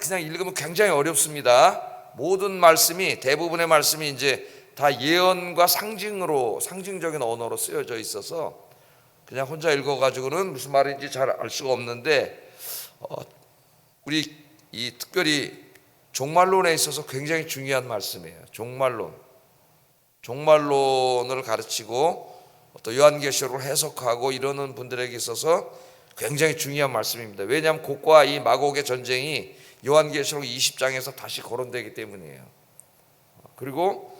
그냥 읽으면 굉장히 어렵습니다. 모든 말씀이, 대부분의 말씀이 이제 다 예언과 상징적인 언어로 쓰여져 있어서 그냥 혼자 읽어가지고는 무슨 말인지 잘 알 수가 없는데, 우리 이 특별히 종말론에 있어서 굉장히 중요한 말씀이에요. 종말론을 가르치고 또 요한계시록을 해석하고 이러는 분들에게 있어서 굉장히 중요한 말씀입니다. 왜냐하면 곡과 이 마곡의 전쟁이 요한계시록 20장에서 다시 거론되기 때문이에요. 그리고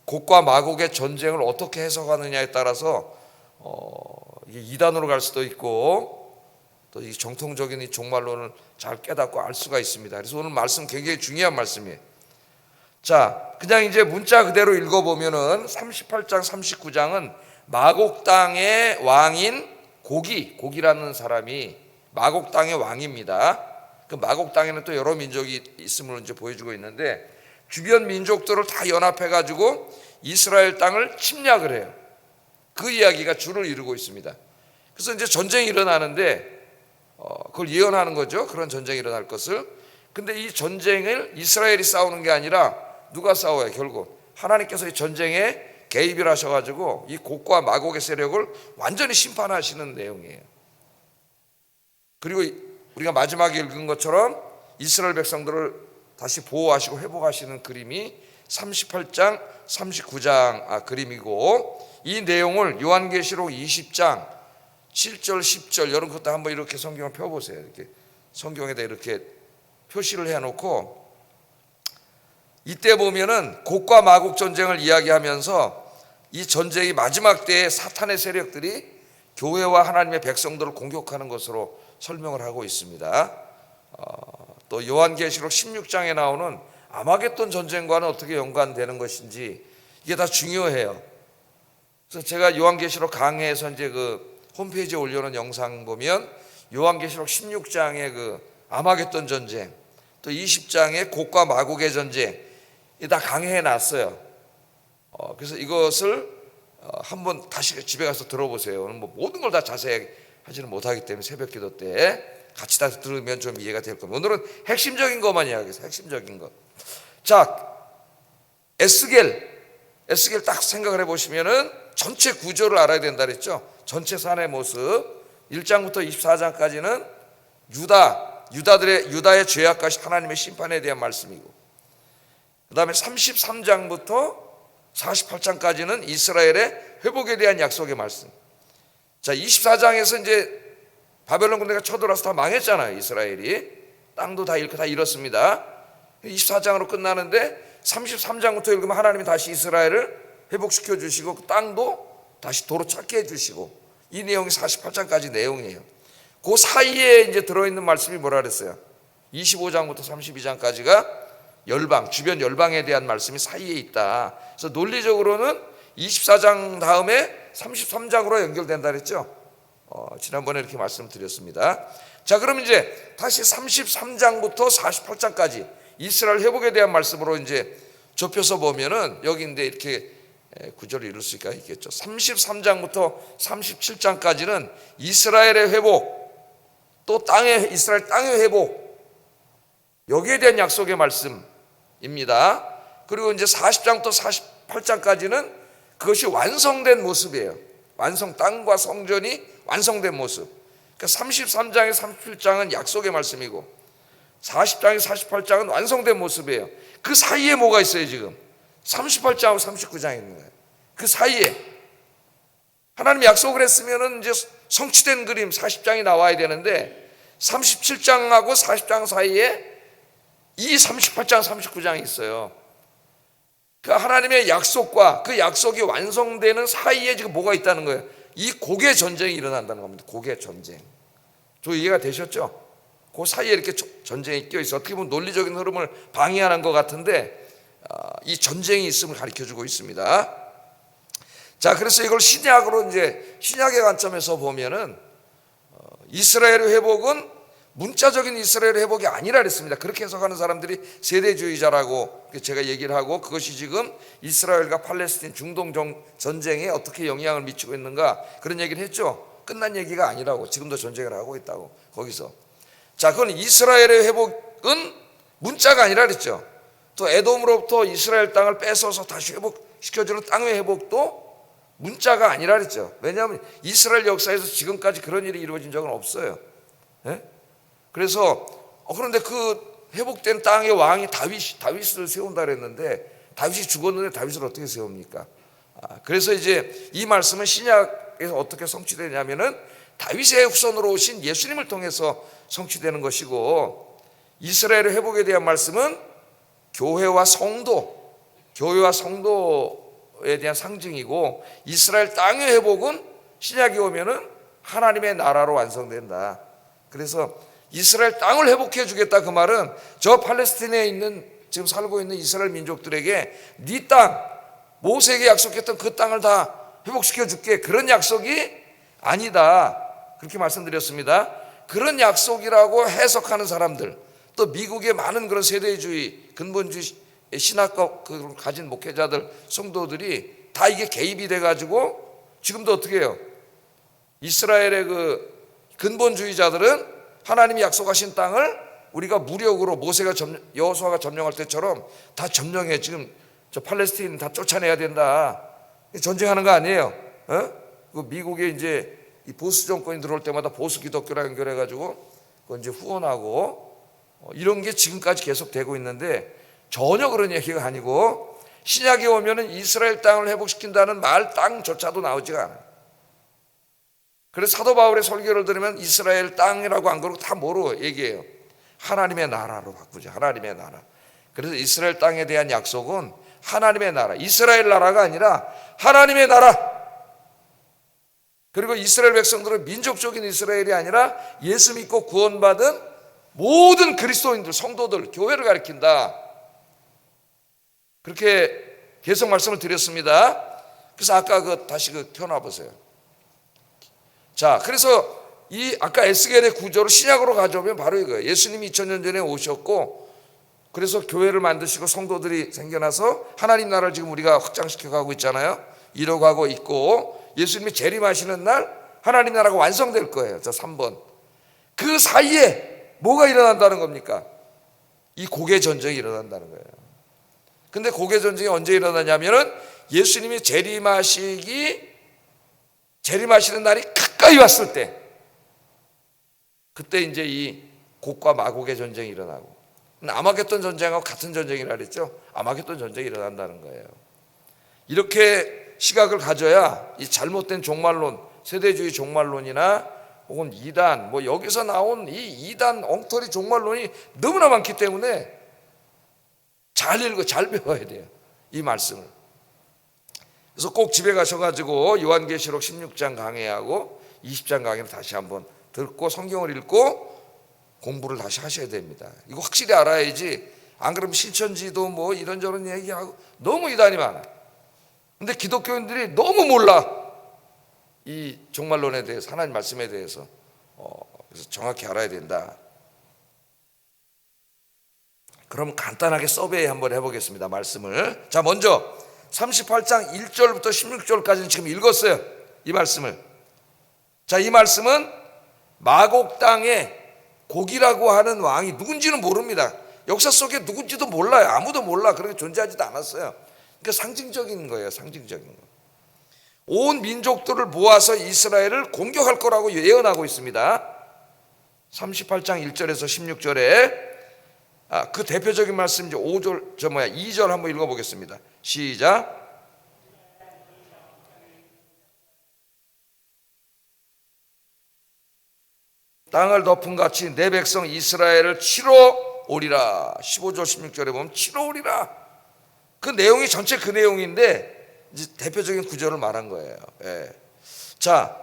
곡과 마곡의 전쟁을 어떻게 해석하느냐에 따라서 이게 이단으로 갈 수도 있고 또 이 정통적인 이 종말론을 잘 깨닫고 알 수가 있습니다. 그래서 오늘 말씀 굉장히 중요한 말씀이에요. 자, 그냥 이제 문자 그대로 읽어보면은 38장 39장은 마곡 땅의 왕인 고기라는 사람이 마곡 땅의 왕입니다. 그 마곡 땅에는 또 여러 민족이 있음을 이제 보여주고 있는데, 주변 민족들을 다 연합해 가지고 이스라엘 땅을 침략을 해요. 그 이야기가 주를 이루고 있습니다. 그래서 이제 전쟁이 일어나는데 그걸 예언하는 거죠. 그런 전쟁이 일어날 것을. 근데 이 전쟁을 이스라엘이 싸우는 게 아니라 누가 싸워요? 결국 하나님께서 이 전쟁에 개입을 하셔가지고 이 곡과 마곡의 세력을 완전히 심판하시는 내용이에요. 그리고 우리가 마지막에 읽은 것처럼 이스라엘 백성들을 다시 보호하시고 회복하시는 그림이 38장 39장 그림이고, 이 내용을 요한계시록 20장 7절 10절 여러분 그것도 한번 이렇게 성경을 펴보세요. 이렇게 성경에다 이렇게 표시를 해놓고, 이때 보면은 곡과 마곡 전쟁을 이야기하면서 이 전쟁이 마지막 때에 사탄의 세력들이 교회와 하나님의 백성들을 공격하는 것으로 설명을 하고 있습니다. 또 요한계시록 16장에 나오는 아마겟돈 전쟁과는 어떻게 연관되는 것인지 이게 다 중요해요. 그래서 제가 요한계시록 강해에서 이제 그 홈페이지에 올려놓은 영상 보면 요한계시록 16장의 그 아마겟돈 전쟁, 또 20장의 곡과 마곡의 전쟁 다 강해해 놨어요. 그래서 이것을 한번 다시 집에 가서 들어보세요. 오늘 뭐 모든 걸 다 자세히 하지는 못하기 때문에 새벽기도 때 같이 다 들으면 좀 이해가 될 겁니다. 오늘은 핵심적인 것만 이야기해서 핵심적인 것. 자, 에스겔 딱 생각을 해보시면은 전체 구조를 알아야 된다 그랬죠. 전체 산의 모습 1장부터 24장까지는 유다의 죄악과 하나님의 심판에 대한 말씀이고, 그 다음에 33장부터 48장까지는 이스라엘의 회복에 대한 약속의 말씀. 자, 24장에서 이제 바벨론 군대가 쳐들어와서 다 망했잖아요. 이스라엘이 땅도 다 잃고 다 잃었습니다. 24장으로 끝나는데 33장부터 읽으면 하나님이 다시 이스라엘을 회복시켜 주시고 그 땅도 다시 도로 찾게 해주시고, 이 내용이 48장까지 내용이에요. 그 사이에 이제 들어있는 말씀이 뭐라 그랬어요? 25장부터 32장까지가 열방, 주변 열방에 대한 말씀이 사이에 있다. 그래서 논리적으로는 24장 다음에 33장으로 연결된다 그랬죠. 지난번에 이렇게 말씀드렸습니다. 자, 그럼 이제 다시 33장부터 48장까지 이스라엘 회복에 대한 말씀으로 이제 좁혀서 보면은 여기 이제 이렇게 구절을 이룰 수가 있겠죠. 33장부터 37장까지는 이스라엘의 회복, 또 이스라엘 땅의 회복, 여기에 대한 약속의 말씀입니다. 그리고 이제 40장부터 48장까지는 그것이 완성된 모습이에요. 땅과 성전이 완성된 모습. 그러니까 33장에 37장은 약속의 말씀이고 40장에 48장은 완성된 모습이에요. 그 사이에 뭐가 있어요? 지금 38장하고 39장이 있는 거예요. 그 사이에 하나님이 약속을 했으면은 이제 성취된 그림 40장이 나와야 되는데 37장하고 40장 사이에 이 38장 39장이 있어요. 그 하나님의 약속과 그 약속이 완성되는 사이에 지금 뭐가 있다는 거예요? 이 곡의 전쟁이 일어난다는 겁니다. 곡의 전쟁. 저 이해가 되셨죠? 그 사이에 이렇게 전쟁이 껴있어. 어떻게 보면 논리적인 흐름을 방해하는 것 같은데 이 전쟁이 있음을 가르쳐주고 있습니다. 자, 그래서 이걸 신약으로 이제 신약의 관점에서 보면은 이스라엘의 회복은 문자적인 이스라엘의 회복이 아니라 그랬습니다. 그렇게 해석하는 사람들이 세대주의자라고 제가 얘기를 하고, 그것이 지금 이스라엘과 팔레스틴 중동 전쟁에 어떻게 영향을 미치고 있는가 그런 얘기를 했죠. 끝난 얘기가 아니라고, 지금도 전쟁을 하고 있다고 거기서. 자, 그건 이스라엘의 회복은 문자가 아니라 그랬죠. 또 에돔으로부터 이스라엘 땅을 뺏어서 다시 회복시켜주는 땅의 회복도 문자가 아니라 그랬죠. 왜냐하면 이스라엘 역사에서 지금까지 그런 일이 이루어진 적은 없어요. 예? 그래서 그런데 그 회복된 땅의 왕이 다윗을 세운다 그랬는데 다윗이 죽었는데 다윗을 어떻게 세웁니까? 그래서 이제 이 말씀은 신약에서 어떻게 성취되냐면은 다윗의 후손으로 오신 예수님을 통해서 성취되는 것이고, 이스라엘의 회복에 대한 말씀은 교회와 성도에 대한 상징이고, 이스라엘 땅의 회복은 신약이 오면은 하나님의 나라로 완성된다. 그래서 이스라엘 땅을 회복해 주겠다, 그 말은 저 팔레스타인에 있는 지금 살고 있는 이스라엘 민족들에게 네 땅, 모세에게 약속했던 그 땅을 다 회복시켜 줄게, 그런 약속이 아니다, 그렇게 말씀드렸습니다. 그런 약속이라고 해석하는 사람들, 또 미국의 많은 그런 세대주의, 근본주의 신학과 가진 목회자들, 성도들이 다 이게 개입이 돼가지고 지금도 어떻게 해요? 이스라엘의 그 근본주의자들은 하나님이 약속하신 땅을 우리가 무력으로 여호수아가 점령할 때처럼 다 점령해, 지금 저 팔레스타인 다 쫓아내야 된다, 전쟁하는 거 아니에요? 그 미국에 이제 이 보수 정권이 들어올 때마다 보수 기독교랑 연결해가지고 그건 이제 후원하고 이런 게 지금까지 계속되고 있는데, 전혀 그런 얘기가 아니고 신약에 오면은 이스라엘 땅을 회복시킨다는 말 땅조차도 나오지가 않아요. 그래서 사도 바울의 설교를 들으면 이스라엘 땅이라고 안 그러고 다 뭐로 얘기해요? 하나님의 나라로 바꾸죠. 하나님의 나라. 그래서 이스라엘 땅에 대한 약속은 하나님의 나라, 이스라엘 나라가 아니라 하나님의 나라. 그리고 이스라엘 백성들은 민족적인 이스라엘이 아니라 예수 믿고 구원받은 모든 그리스도인들, 성도들, 교회를 가리킨다, 그렇게 계속 말씀을 드렸습니다. 그래서 아까 다시 펴놔 보세요. 자, 그래서 이 아까 에스겔의 구조를 신약으로 가져오면 바로 이거예요. 예수님이 2000년 전에 오셨고, 그래서 교회를 만드시고 성도들이 생겨나서 하나님 나라를 지금 우리가 확장시켜 가고 있잖아요. 이러고 가고 있고, 예수님이 재림하시는 날 하나님 나라가 완성될 거예요. 저 3번. 그 사이에 뭐가 일어난다는 겁니까? 이 고개 전쟁이 일어난다는 거예요. 근데 고개 전쟁이 언제 일어나냐면은 예수님이 재림하시는 날이 가까이 왔을 때, 그때 이제 이 곡과 마곡의 전쟁이 일어나고, 아마겟돈 전쟁하고 같은 전쟁이라 그랬죠. 아마겟돈 전쟁이 일어난다는 거예요. 이렇게 시각을 가져야 이 잘못된 종말론, 세대주의 종말론이나 혹은 이단, 여기서 나온 이 이단 엉터리 종말론이 너무나 많기 때문에 잘 읽고 잘 배워야 돼요, 이 말씀을. 그래서 꼭 집에 가셔가지고 요한계시록 16장 강해하고 20장 강해를 다시 한번 듣고 성경을 읽고 공부를 다시 하셔야 됩니다. 이거 확실히 알아야지, 안 그러면 신천지도 이런저런 얘기하고 너무 이단이 많아. 근데 기독교인들이 너무 몰라, 이 종말론에 대해서, 하나님 말씀에 대해서. 그래서 정확히 알아야 된다. 그럼 간단하게 서베이 한번 해보겠습니다, 말씀을. 자, 먼저 38장 1절부터 16절까지는 지금 읽었어요, 이 말씀을. 자, 이 말씀은 마곡 땅에 곡이라고 하는 왕이 누군지는 모릅니다. 역사 속에 누군지도 몰라요. 아무도 몰라. 그렇게 존재하지도 않았어요. 그러니까 상징적인 거예요, 상징적인 거. 온 민족들을 모아서 이스라엘을 공격할 거라고 예언하고 있습니다. 38장 1절에서 16절에 그 대표적인 말씀, 이제 2절 한번 읽어보겠습니다. 시작. 땅을 덮은 같이 내 백성 이스라엘을 치러 오리라. 15절 16절에 보면 치러 오리라. 그 내용이 전체 그 내용인데 이제 대표적인 구절을 말한 거예요. 예. 자,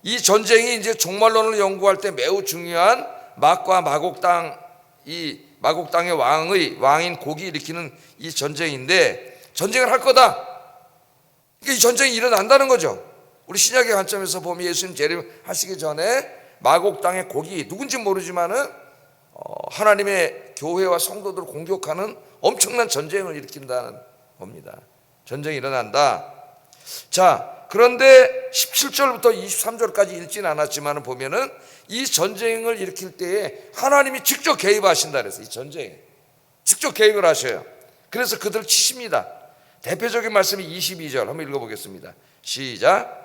이 전쟁이 이제 종말론을 연구할 때 매우 중요한 막과 마곡 땅, 이 마곡 땅의 왕인 곡이 일으키는 이 전쟁인데, 전쟁을 할 거다. 그러니까 이 전쟁이 일어난다는 거죠. 우리 신약의 관점에서 보면 예수님 재림하시기 전에 마곡 땅의 곡이 누군지 모르지만은 하나님의 교회와 성도들을 공격하는 엄청난 전쟁을 일으킨다는 겁니다. 전쟁이 일어난다. 자, 그런데 17절부터 23절까지 읽지는 않았지만 보면은 이 전쟁을 일으킬 때에 하나님이 직접 개입하신다 그랬어요. 이 전쟁에. 직접 계획을 하셔요. 그래서 그들을 치십니다. 대표적인 말씀이 22절 한번 읽어보겠습니다. 시작.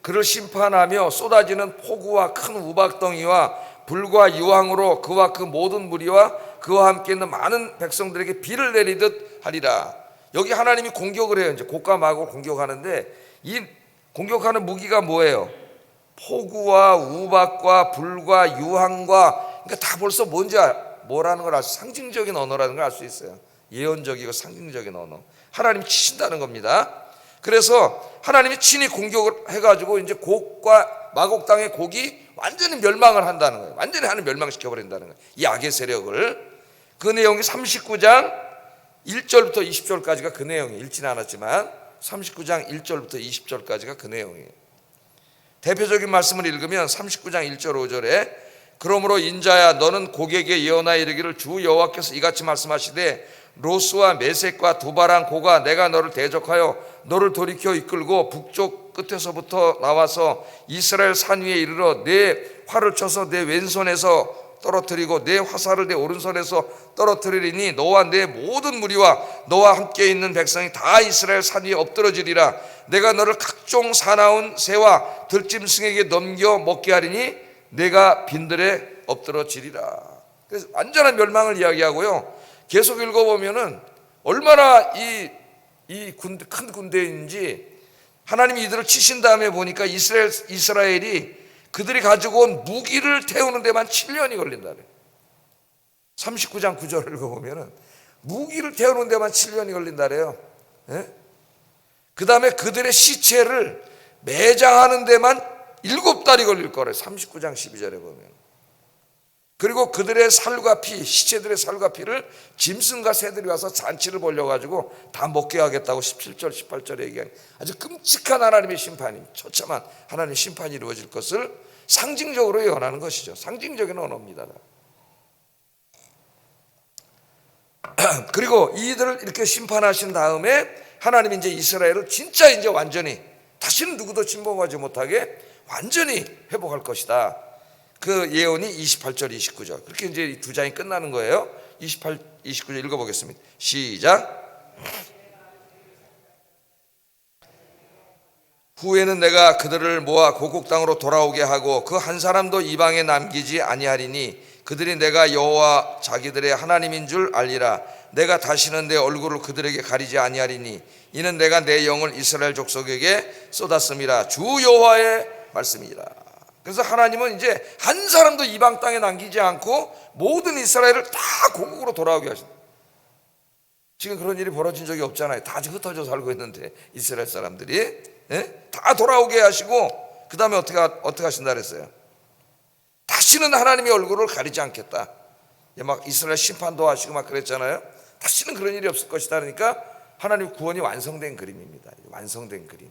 그를 심판하며 쏟아지는 폭우와 큰 우박덩이와 불과 유황으로 그와 그 모든 무리와 그와 함께 있는 많은 백성들에게 비를 내리듯 하리라. 여기 하나님이 공격을 해요. 이제 곡과 마곡을 공격하는데 이 공격하는 무기가 뭐예요? 폭우와 우박과 불과 유황과, 그러니까 다 벌써 뭔지 뭐라는 걸 알 수, 상징적인 언어라는 걸 알 수 있어요. 예언적이고 상징적인 언어. 하나님이 치신다는 겁니다. 그래서 하나님이 친히 공격을 해가지고 이제 곡과 마곡 땅의 곡이 완전히 멸망을 한다는 거예요. 완전히 하나님 멸망시켜 버린다는 거예요. 이 악의 세력을. 그 내용이 39장 1절부터 20절까지가 그 내용이에요. 읽지는 않았지만 39장 1절부터 20절까지가 그 내용이에요. 대표적인 말씀을 읽으면 39장 1절 5절에 그러므로 인자야 너는 고객에게 예언하여 이르기를 주 여호와께서 이같이 말씀하시되 로스와 메섹과 두바랑 고가 내가 너를 대적하여 너를 돌이켜 이끌고 북쪽 끝에서부터 나와서 이스라엘 산 위에 이르러 내 활을 쳐서 내 왼손에서 떨어뜨리고 내 화살을 내 오른손에서 떨어뜨리리니 너와 내 모든 무리와 너와 함께 있는 백성이 다 이스라엘 산 위에 엎드러지리라. 내가 너를 각종 사나운 새와 들짐승에게 넘겨 먹게 하리니 내가 빈들에 엎드러지리라. 그래서 완전한 멸망을 이야기하고요. 계속 읽어보면은 얼마나 큰 군대인지 하나님이 이들을 치신 다음에 보니까 이스라엘이 그들이 가지고 온 무기를 태우는 데만 7년이 걸린다래. 39장 9절을 읽어보면은 무기를 태우는 데만 7년이 걸린다래요. 예? 그 다음에 그들의 시체를 매장하는 데만 7달이 걸릴 거래요. 39장 12절에 보면. 그리고 그들의 살과 피, 시체들의 살과 피를 짐승과 새들이 와서 잔치를 벌려가지고 다 먹게 하겠다고 17절 18절에 얘기하는 아주 끔찍한 하나님의 심판이, 처참한 하나님의 심판이 이루어질 것을 상징적으로 예언하는 것이죠. 상징적인 언어입니다. 그리고 이들을 이렇게 심판하신 다음에 하나님이 이제 이스라엘을 진짜 이제 완전히 다시는 누구도 침범하지 못하게 완전히 회복할 것이다. 그 예언이 28절 29절 그렇게 이제 이 두 장이 끝나는 거예요. 28, 29절 읽어보겠습니다. 시작. 후에는 내가 그들을 모아 고국 땅으로 돌아오게 하고 그 한 사람도 이방에 남기지 아니하리니 그들이 내가 여호와 자기들의 하나님인 줄 알리라. 내가 다시는 내 얼굴을 그들에게 가리지 아니하리니 이는 내가 내 영을 이스라엘 족속에게 쏟았음이라. 주 여호와의 말씀이라. 그래서 하나님은 이제 한 사람도 이방 땅에 남기지 않고 모든 이스라엘을 다 고국으로 돌아오게 하신다. 지금 그런 일이 벌어진 적이 없잖아요. 다 흩어져 살고 있는데 이스라엘 사람들이 다 돌아오게 하시고 그 다음에 어떻게 하신다 그랬어요? 다시는 하나님의 얼굴을 가리지 않겠다. 막 이스라엘 심판도 하시고 막 그랬잖아요. 다시는 그런 일이 없을 것이다. 그러니까 하나님 구원이 완성된 그림입니다. 완성된 그림.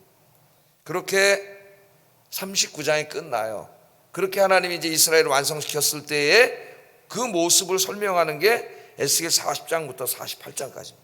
그렇게 39장이 끝나요. 그렇게 하나님이 이제 이스라엘을 완성시켰을 때에 그 모습을 설명하는 게 에스겔 40장부터 48장까지입니다.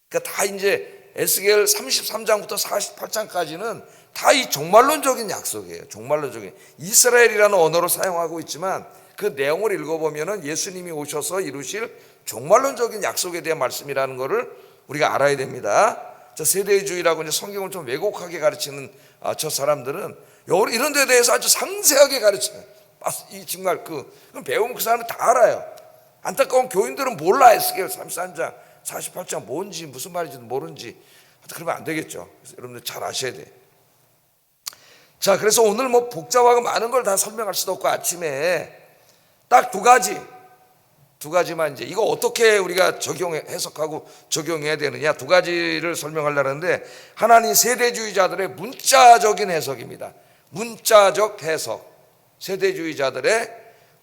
그러니까 다 이제 에스겔 33장부터 48장까지는 다 이 종말론적인 약속이에요. 종말론적인 이스라엘이라는 언어로 사용하고 있지만 그 내용을 읽어보면은 예수님이 오셔서 이루실 종말론적인 약속에 대한 말씀이라는 것을 우리가 알아야 됩니다. 저 세대주의라고 이제 성경을 좀 왜곡하게 가르치는 저 사람들은 이런 데에 대해서 아주 상세하게 가르쳐요. 이 정말 그럼 배우면 그 사람은 다 알아요. 안타까운 교인들은 몰라. 에스겔 33장 48장 뭔지 무슨 말인지도 모르는지. 그러면 안 되겠죠. 그래서 여러분들 잘 아셔야 돼. 자, 그래서 오늘 뭐 복잡하고 많은 걸 다 설명할 수도 없고 아침에 딱 두 가지만 이제 이거 어떻게 우리가 해석하고 적용해야 되느냐 두 가지를 설명하려는데 하나님 세대주의자들의 문자적인 해석입니다. 문자적 해석. 세대주의자들의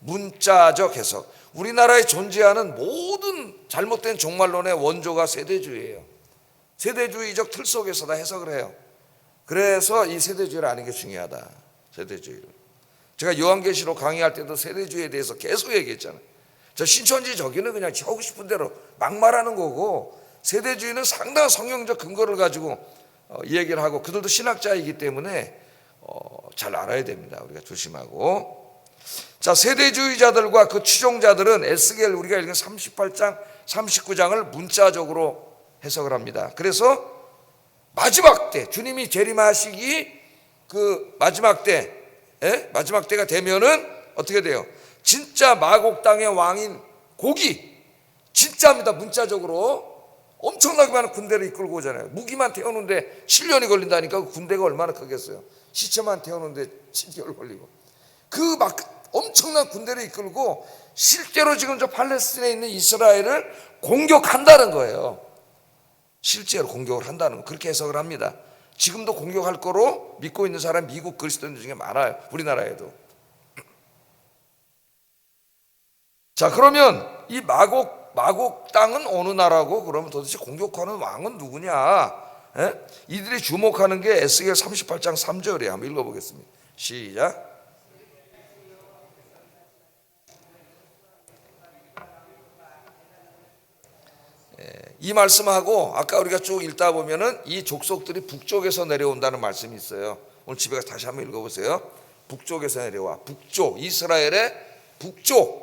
문자적 해석. 우리나라에 존재하는 모든 잘못된 종말론의 원조가 세대주의예요. 세대주의적 틀 속에서 다 해석을 해요. 그래서 이 세대주의를 아는 게 중요하다. 세대주의를. 제가 요한계시록 강의할 때도 세대주의에 대해서 계속 얘기했잖아요. 저 신천지 저기는 그냥 하고 싶은 대로 막 말하는 거고 세대주의는 상당한 성경적 근거를 가지고 얘기를 하고 그들도 신학자이기 때문에 잘 알아야 됩니다. 우리가 조심하고. 자, 세대주의자들과 그 추종자들은 에스겔 우리가 읽은 38장, 39장을 문자적으로 해석을 합니다. 그래서 마지막 때, 주님이 재림하시기 그 마지막 때, 마지막 때가 되면은 어떻게 돼요? 진짜 마곡 땅의 왕인 고기, 진짜입니다. 문자적으로 엄청나게 많은 군대를 이끌고 오잖아요. 무기만 태우는데 7년이 걸린다니까. 그 군대가 얼마나 크겠어요. 시체만 태우는데 7개월 걸리고. 그 막 엄청난 군대를 이끌고 실제로 지금 저 팔레스틴에 있는 이스라엘을 공격한다는 거예요. 실제로 공격을 한다는 거, 그렇게 해석을 합니다. 지금도 공격할 거로 믿고 있는 사람 미국 그리스도인들 중에 많아요. 우리나라에도. 자, 그러면 이 마곡 땅은 어느 나라고? 그러면 도대체 공격하는 왕은 누구냐? 이들이 주목하는 게 에스겔 38장 3절이에요. 한번 읽어보겠습니다. 시작. 이 말씀하고 아까 우리가 쭉 읽다 보면은 이 족속들이 북쪽에서 내려온다는 말씀이 있어요. 오늘 집에 가서 다시 한번 읽어보세요. 북쪽에서 내려와. 북쪽, 이스라엘의 북쪽.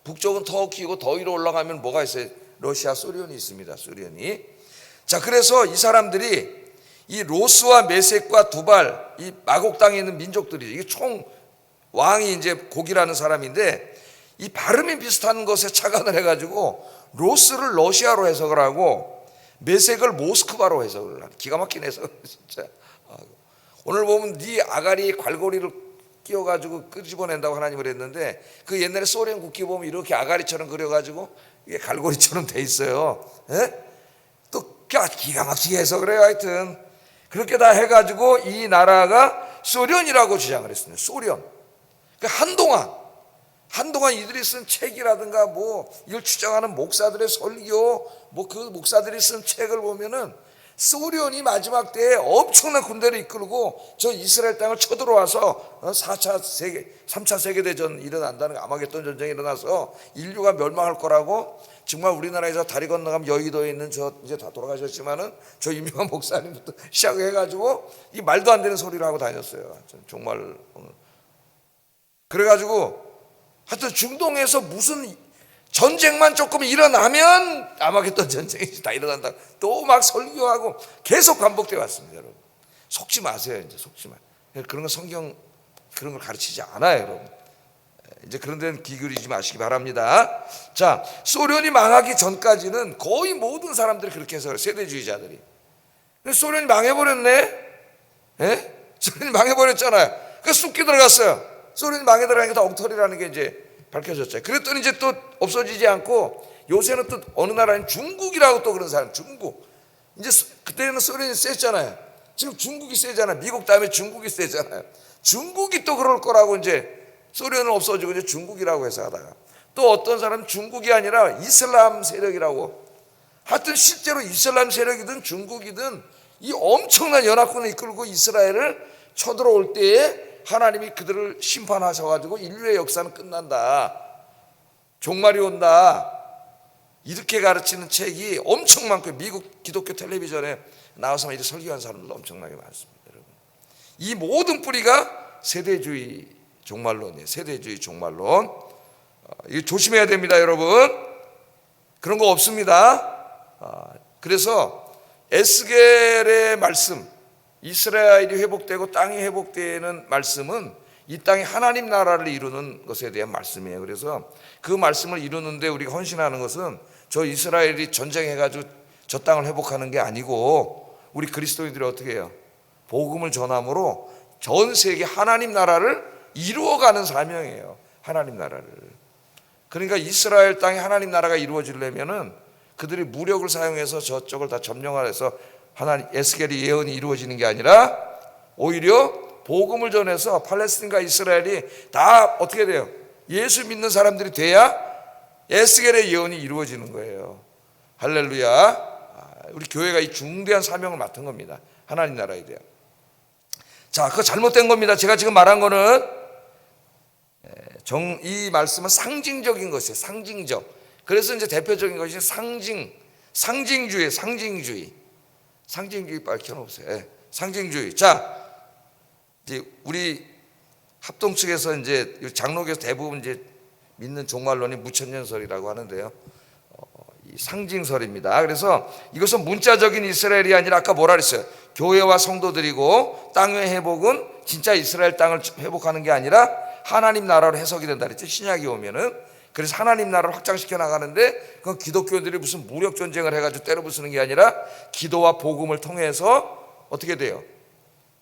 북쪽은 터키고 더 위로 올라가면 뭐가 있어요? 러시아, 소련이 있습니다. 소련이. 자, 그래서 이 사람들이 이 로스와 메섹과 두발, 이 마곡 땅에 있는 민족들이, 이게 총 왕이 이제 고기라는 사람인데, 이 발음이 비슷한 것에 착안을 해가지고 로스를 러시아로 해석을 하고 메섹을 모스크바로 해석을 하는, 기가 막힌 해석을 진짜. 오늘 보면 네 아가리에 괄고리를 끼워가지고 끄집어낸다고 하나님을 했는데, 그 옛날에 소련 국기 보면 이렇게 아가리처럼 그려가지고 이게 갈고리처럼 돼 있어요. 또 기가 막히게 해석을 해요. 하여튼 그렇게 다 해가지고 이 나라가 소련이라고 주장을 했습니다. 소련. 그러니까 한동안 이들이 쓴 책이라든가 뭐 이걸 주장하는 목사들의 설교, 뭐 그 목사들이 쓴 책을 보면은 소련이 마지막 때에 엄청난 군대를 이끌고 저 이스라엘 땅을 쳐들어와서 3차 세계대전 일어난다는 거, 아마겟돈 전쟁이 일어나서 인류가 멸망할 거라고, 정말 우리나라에서 다리 건너가면 여의도에 있는 저 이제 다 돌아가셨지만은 저 유명한 목사님부터 시작해가지고 이 말도 안 되는 소리를 하고 다녔어요. 정말. 그래가지고 하여튼 중동에서 무슨 전쟁만 조금 일어나면 아마겟돈 전쟁이 다 일어난다. 또 막 설교하고 계속 반복되어 왔습니다, 여러분. 속지 마세요, 이제 속지 마. 그런 거 성경 그런 걸 가르치지 않아요, 여러분. 이제 그런 데는 귀 기울이지 마시기 바랍니다. 자, 소련이 망하기 전까지는 거의 모든 사람들이 그렇게 해서 세대주의자들이. 소련이 망해버렸네. 소련이 망해버렸잖아요. 그래서 쑥기 들어갔어요. 소련이 망해 들어가니까 엉터리라는 게 이제 밝혀졌죠. 그랬더니 이제 또 없어지지 않고 요새는 또 어느 나라는 중국이라고 또 그런 사람, 중국. 이제 그때는 소련이 셌잖아요. 지금 중국이 세잖아요. 미국 다음에 중국이 세잖아요. 중국이 또 그럴 거라고 이제 소련은 없어지고 이제 중국이라고 해서 하다가 또 어떤 사람은 중국이 아니라 이슬람 세력이라고. 하여튼 실제로 이슬람 세력이든 중국이든 이 엄청난 연합군을 이끌고 이스라엘을 쳐들어올 때에 하나님이 그들을 심판하셔가지고 인류의 역사는 끝난다, 종말이 온다, 이렇게 가르치는 책이 엄청 많고, 미국 기독교 텔레비전에 나와서 이렇게 설교한 사람들도 엄청나게 많습니다, 여러분. 이 모든 뿌리가 세대주의 종말론이에요. 세대주의 종말론. 이거 조심해야 됩니다, 여러분. 그런 거 없습니다. 그래서 에스겔의 말씀, 이스라엘이 회복되고 땅이 회복되는 말씀은 이 땅이 하나님 나라를 이루는 것에 대한 말씀이에요. 그래서 그 말씀을 이루는데 우리가 헌신하는 것은 저 이스라엘이 전쟁해가지고 저 땅을 회복하는 게 아니고, 우리 그리스도인들이 어떻게 해요? 복음을 전함으로 전 세계 하나님 나라를 이루어가는 사명이에요. 하나님 나라를. 그러니까 이스라엘 땅에 하나님 나라가 이루어지려면은 그들이 무력을 사용해서 저쪽을 다 점령해서 하나님 에스겔의 예언이 이루어지는 게 아니라 오히려 복음을 전해서 팔레스틴과 이스라엘이 다 어떻게 돼요? 예수 믿는 사람들이 돼야 에스겔의 예언이 이루어지는 거예요. 할렐루야. 우리 교회가 이 중대한 사명을 맡은 겁니다. 하나님 나라에 대한. 자, 그거 잘못된 겁니다. 제가 지금 말한 거는 이 말씀은 상징적인 것이에요. 상징적. 그래서 이제 대표적인 것이 상징주의. 상징주의 밝혀놓으세요. 상징주의. 자, 이제 우리 합동 측에서 이제 장로교에서 대부분 이제 믿는 종말론이 무천년설이라고 하는데요. 이 상징설입니다. 그래서 이것은 문자적인 이스라엘이 아니라 아까 뭐라 그랬어요? 교회와 성도들이고 땅의 회복은 진짜 이스라엘 땅을 회복하는 게 아니라 하나님 나라로 해석이 된다 그랬죠. 신약이 오면은. 그래서 하나님 나라를 확장시켜 나가는데 그건 기독교인들이 무슨 무력 전쟁을 해가지고 때려 부수는 게 아니라 기도와 복음을 통해서 어떻게 돼요?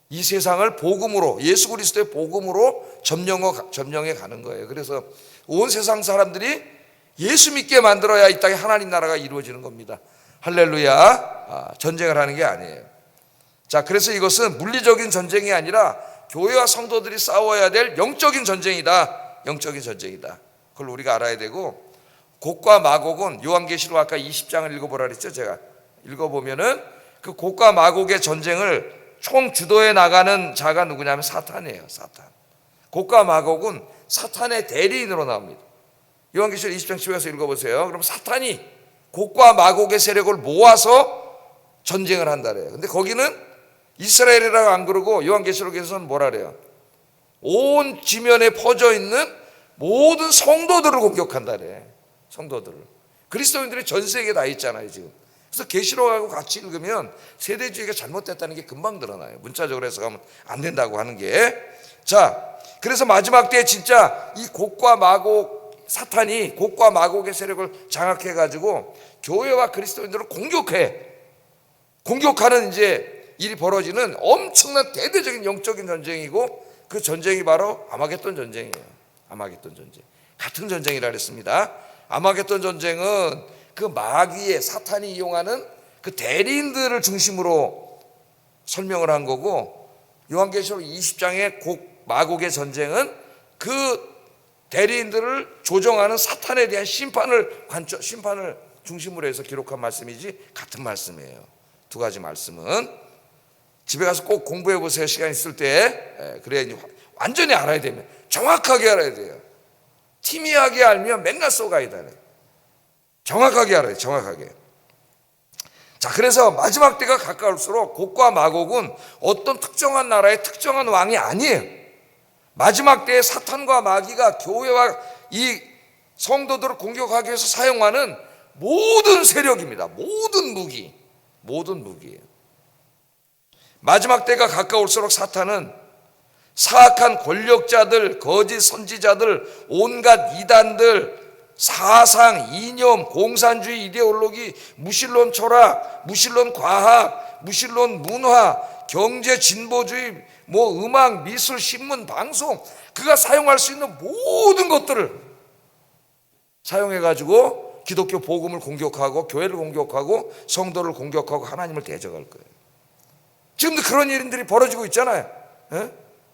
이 세상을 복음으로, 예수 그리스도의 복음으로 점령해 가는 거예요. 그래서 온 세상 사람들이 예수 믿게 만들어야 이 땅에 하나님 나라가 이루어지는 겁니다. 할렐루야. 전쟁을 하는 게 아니에요. 자, 그래서 이것은 물리적인 전쟁이 아니라 교회와 성도들이 싸워야 될 영적인 전쟁이다. 영적인 전쟁이다. 그걸 우리가 알아야 되고, 곡과 마곡은 요한계시록 아까 20장을 읽어보라 그랬죠. 제가 읽어보면은 그 곡과 마곡의 전쟁을 총 주도해 나가는 자가 누구냐면 사탄이에요. 사탄. 곡과 마곡은 사탄의 대리인으로 나옵니다. 요한계시록 20장 10에서 읽어보세요. 그럼 사탄이 곡과 마곡의 세력을 모아서 전쟁을 한다래요. 근데 거기는 이스라엘이라고 안 그러고 요한계시록에서는 뭐라 그래요? 온 지면에 퍼져 있는 모든 성도들을 공격한다래. 성도들을. 그리스도인들이 전 세계에 다 있잖아요 지금. 그래서 계시록하고 같이 읽으면 세대주의가 잘못됐다는 게 금방 드러나요. 문자적으로 해석하면 안 된다고 하는 게. 자, 그래서 마지막 때에 진짜 이 곡과 마곡, 사탄이 곡과 마곡의 세력을 장악해 가지고 교회와 그리스도인들을 공격하는 이제 일이 벌어지는 엄청난 대대적인 영적인 전쟁이고, 그 전쟁이 바로 아마겟돈 전쟁이에요. 아마겟돈 전쟁. 같은 전쟁이라 그랬습니다. 아마겟돈 전쟁은 그 마귀의 사탄이 이용하는 그 대리인들을 중심으로 설명을 한 거고, 요한계시록 20장의 마곡의 전쟁은 그 대리인들을 조정하는 사탄에 대한 심판을 중심으로 해서 기록한 말씀이지 같은 말씀이에요. 두 가지 말씀은 집에 가서 꼭 공부해 보세요. 시간 있을 때. 그래야 이제 완전히 알아야 되면, 정확하게 알아야 돼요. 티미하게 알면 맨날 쏘가이다. 정확하게 알아요. 정확하게. 자, 그래서 마지막 때가 가까울수록 곡과 마곡은 어떤 특정한 나라의 특정한 왕이 아니에요. 마지막 때에 사탄과 마귀가 교회와 이 성도들을 공격하기 위해서 사용하는 모든 세력입니다. 모든 무기예요. 마지막 때가 가까울수록 사탄은 사악한 권력자들, 거짓 선지자들, 온갖 이단들, 사상, 이념, 공산주의 이데올로기, 무신론 철학, 무신론 과학, 무신론 문화, 경제 진보주의, 음악, 미술, 신문, 방송, 그가 사용할 수 있는 모든 것들을 사용해가지고 기독교 복음을 공격하고 교회를 공격하고 성도를 공격하고 하나님을 대적할 거예요. 지금도 그런 일들이 벌어지고 있잖아요.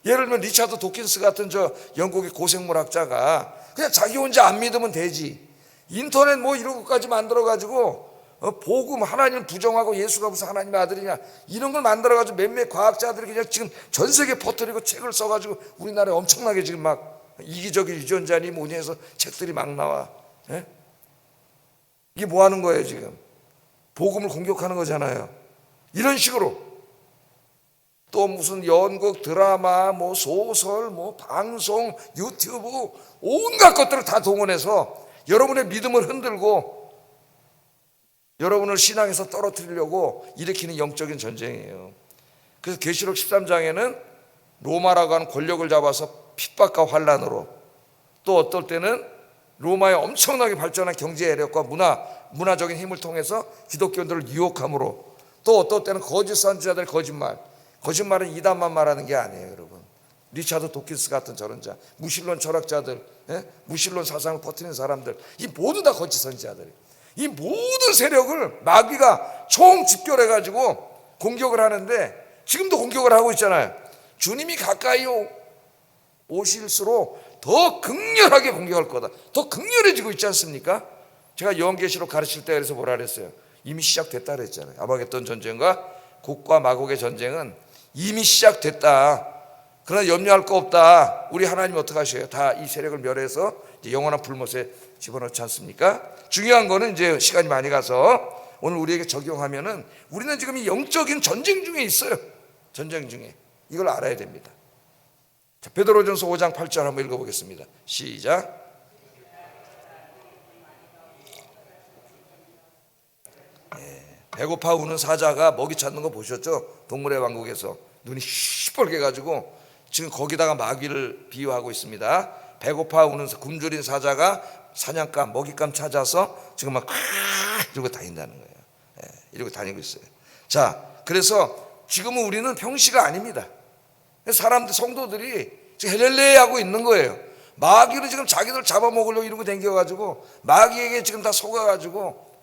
예를 들면 리차드 도킨스 같은 저 영국의 고생물학자가 그냥 자기 혼자 안 믿으면 되지, 인터넷 이런 것까지 만들어가지고 복음, 하나님을 부정하고 예수가 무슨 하나님의 아들이냐, 이런 걸 만들어가지고 몇몇 과학자들이 그냥 지금 전 세계에 퍼뜨리고 책을 써가지고 우리나라에 엄청나게 지금 막 이기적인 유전자니 뭐니 해서 책들이 막 나와. 이게 뭐 하는 거예요 지금? 복음을 공격하는 거잖아요. 이런 식으로 또 무슨 연극, 드라마, 소설, 방송, 유튜브, 온갖 것들을 다 동원해서 여러분의 믿음을 흔들고 여러분을 신앙에서 떨어뜨리려고 일으키는 영적인 전쟁이에요. 그래서 계시록 13장에는 로마라고 하는 권력을 잡아서 핍박과 환란으로, 또 어떨 때는 로마의 엄청나게 발전한 경제 애력과 문화적인 힘을 통해서 기독교인들을 유혹함으로, 또 어떨 때는 거짓 선지자들 거짓말은 이단만 말하는 게 아니에요, 여러분. 리차드 도킨스 같은 저런 자, 무신론 철학자들, 무신론 사상을 퍼뜨리는 사람들, 이 모두 다 거짓 선지자들이에요. 이 모든 세력을 마귀가 총 집결해가지고 공격을 하는데 지금도 공격을 하고 있잖아요. 주님이 가까이 오실수록 더 극렬하게 공격할 거다. 더 극렬해지고 있지 않습니까? 제가 요한계시록 가르칠 때 그래서 뭐라 그랬어요? 이미 시작됐다 그랬잖아요. 아마겟돈 전쟁과 곡과 마곡의 전쟁은 이미 시작됐다. 그러나 염려할 거 없다. 우리 하나님 어떻게 하셔요? 다 이 세력을 멸해서 이제 영원한 불못에 집어넣지 않습니까? 중요한 거는 이제 시간이 많이 가서 오늘 우리에게 적용하면은 우리는 지금 이 영적인 전쟁 중에 있어요. 전쟁 중에. 이걸 알아야 됩니다. 자, 베드로전서 5장 8절 한번 읽어보겠습니다. 시작. 배고파 우는 사자가 먹이 찾는 거 보셨죠? 동물의 왕국에서 눈이 시뻘게 가지고 지금 거기다가 마귀를 비유하고 있습니다. 배고파 우는 굶주린 사자가 사냥감 먹잇감 찾아서 지금 막 이러고 다닌다는 거예요. 이러고 다니고 있어요. 자, 그래서 지금은 우리는 평시가 아닙니다. 사람들 성도들이 지금 헬렐레 하고 있는 거예요. 마귀를 지금 자기들 잡아먹으려고 이러고 댕겨가지고 마귀에게 지금 다 속아가지고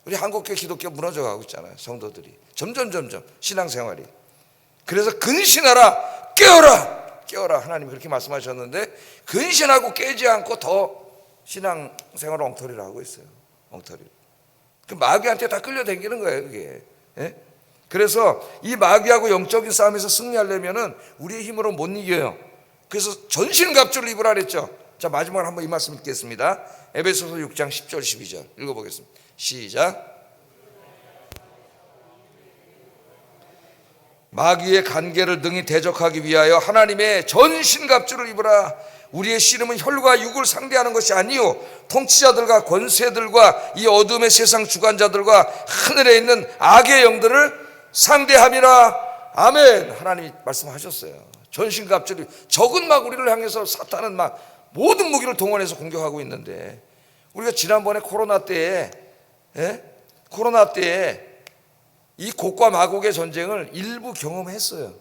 우리 한국교 기독교 무너져가고 있잖아요. 성도들이 점점 신앙생활이. 그래서 근신하라, 깨어라 하나님이 그렇게 말씀하셨는데 근신하고 깨지 않고 더 신앙생활 엉터리를 하고 있어요. 엉터리. 그 마귀한테 다 끌려다니는 거예요, 그게. 그래서 이 마귀하고 영적인 싸움에서 승리하려면은 우리의 힘으로 못 이겨요. 그래서 전신갑주를 입으라 그랬죠. 자, 마지막으로 한번 이 말씀 읽겠습니다. 에베소서 6장 10절 12절 읽어보겠습니다. 시작. 마귀의 간계를 능히 대적하기 위하여 하나님의 전신갑주를 입으라. 우리의 씨름은 혈과 육을 상대하는 것이 아니요 통치자들과 권세들과 이 어둠의 세상 주관자들과 하늘에 있는 악의 영들을 상대함이라. 아멘. 하나님이 말씀하셨어요. 전신갑주를. 적은 막 우리를 향해서 사탄은 막 모든 무기를 동원해서 공격하고 있는데 우리가 지난번에 코로나 때에 이 곡과 마곡의 전쟁을 일부 경험했어요.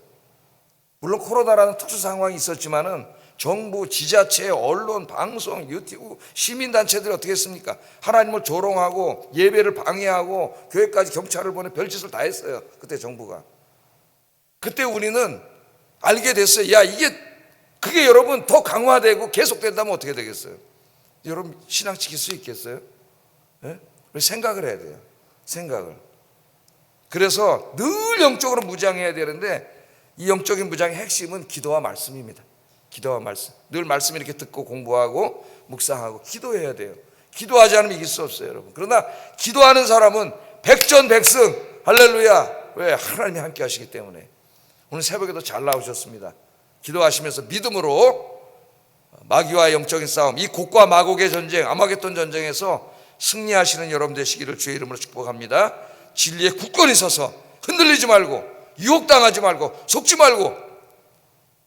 물론 코로나라는 특수 상황이 있었지만은 정부, 지자체, 언론, 방송, 유튜브, 시민단체들이 어떻게 했습니까? 하나님을 조롱하고 예배를 방해하고 교회까지 경찰을 보내 별짓을 다 했어요. 그때 정부가. 그때 우리는 알게 됐어요. 야, 그게 여러분 더 강화되고 계속된다면 어떻게 되겠어요? 여러분 신앙 지킬 수 있겠어요? 우리 생각을 해야 돼요. 생각을. 그래서 늘 영적으로 무장해야 되는데 이 영적인 무장의 핵심은 기도와 말씀입니다. 기도와 말씀. 늘 말씀 이렇게 듣고 공부하고 묵상하고 기도해야 돼요. 기도하지 않으면 이길 수 없어요, 여러분. 그러나 기도하는 사람은 백전백승. 할렐루야. 왜? 하나님이 함께 하시기 때문에. 오늘 새벽에도 잘 나오셨습니다. 기도하시면서 믿음으로 마귀와 영적인 싸움, 이 곡과 마곡의 전쟁, 아마겟돈 전쟁에서 승리하시는 여러분 되시기를 주의 이름으로 축복합니다. 진리에 굳건히 서서 흔들리지 말고 유혹당하지 말고 속지 말고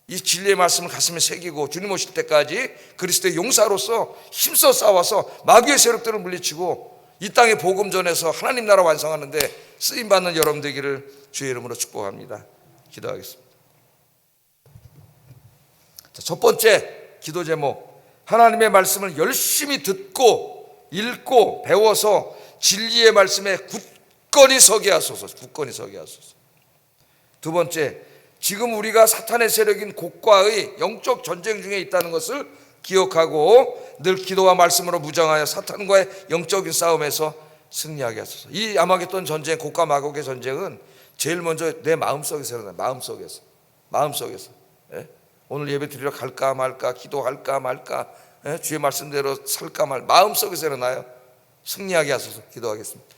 이 진리의 말씀을 가슴에 새기고 주님 오실 때까지 그리스도의 용사로서 힘써 싸워서 마귀의 세력들을 물리치고 이 땅의 복음 전에서 하나님 나라 완성하는 데 쓰임받는 여러분 되기를 주의 이름으로 축복합니다. 기도하겠습니다. 자, 첫 번째 기도 제목, 하나님의 말씀을 열심히 듣고 읽고 배워서 진리의 말씀에 굳건히 서게 하소서. 굳건히 서게 하소서. 두 번째, 지금 우리가 사탄의 세력인 곡과의 영적 전쟁 중에 있다는 것을 기억하고 늘 기도와 말씀으로 무장하여 사탄과의 영적인 싸움에서 승리하게 하소서. 이 아마겟돈 전쟁, 곡과 마곡의 전쟁은 제일 먼저 내 마음속에서 일어나요. 마음속에서. 오늘 예배 드리러 갈까 말까, 기도할까 말까, 주의 말씀대로 살까 말, 마음속에서 일어나요. 승리하게 하소서. 기도하겠습니다.